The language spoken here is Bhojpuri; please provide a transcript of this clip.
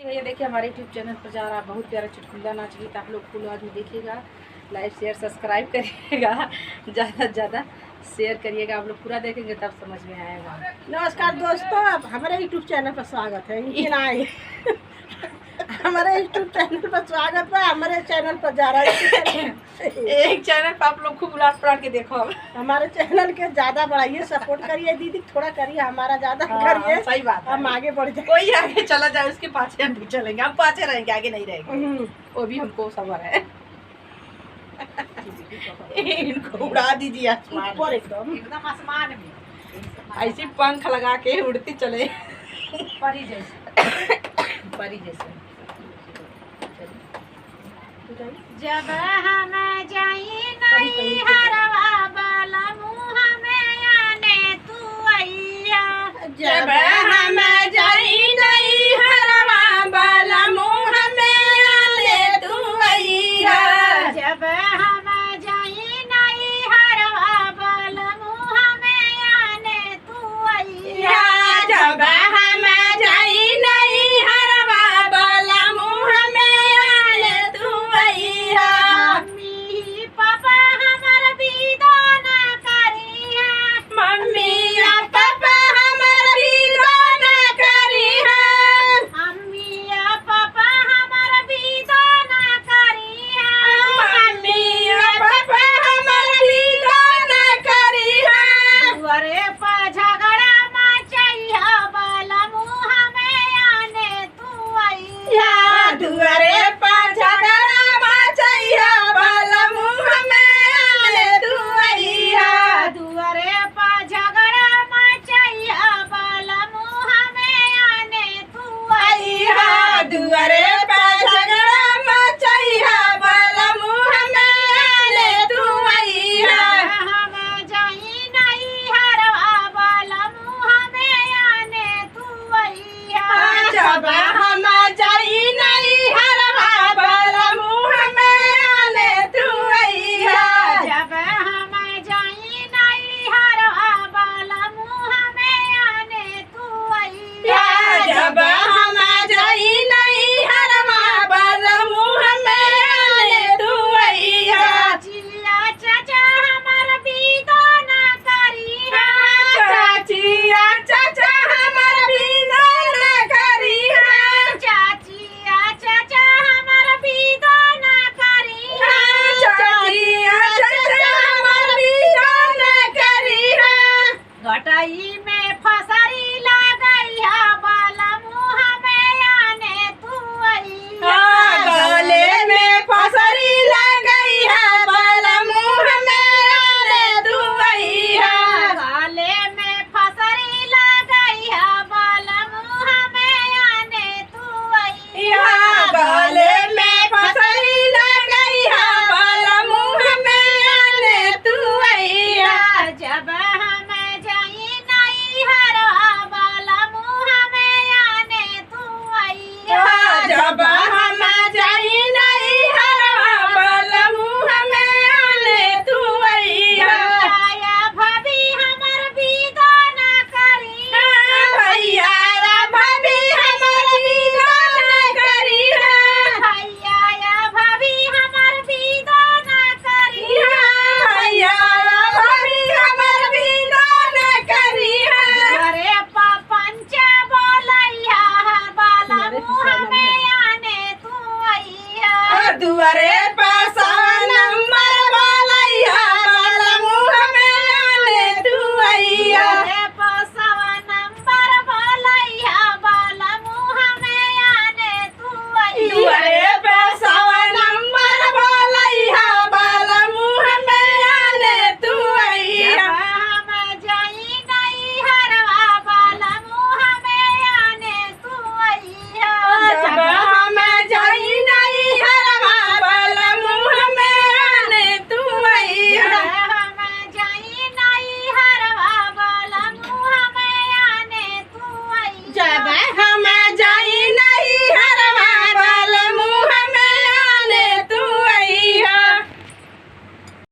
भैया देखिए हमारे यूट्यूब चैनल पर जा रहा बहुत प्यारा चुटकुला नाच गीत आप लोग फुल आवाज में देखिएगा। लाइक शेयर सब्सक्राइब करिएगा, ज़्यादा से ज़्यादा शेयर करिएगा। आप लोग पूरा देखेंगे तब समझ में आएगा। नमस्कार दोस्तों, हमारे यूट्यूब चैनल पर स्वागत है। हमारे यूट्यूब चैनल पर स्वागत है। हमारे चैनल पर जा रहा है एक चैनल पर आप लोग खूब उलाट पलाट के देखो। हमारे चैनल के ज़्यादा बढ़ाइए, सपोर्ट करिए दीदी, थोड़ा करिए, हमारा ज़्यादा करिए। सही बात, हम आगे बढ़ जाए। कोई आगे चला जाए उसके पाछे हम भी चलेंगे, हम पाछे रहेंगे, आगे नहीं रहेंगे। वो भी हमको सबर है। इनको उड़ा दीजिए आसमान, एकदम आसमान में ऐसे पंख लगा के उड़ती चले परी जैसे। परी जैसे। जब हम जाई नहीं हरवा वाला मुँह में आने तू आइया। जब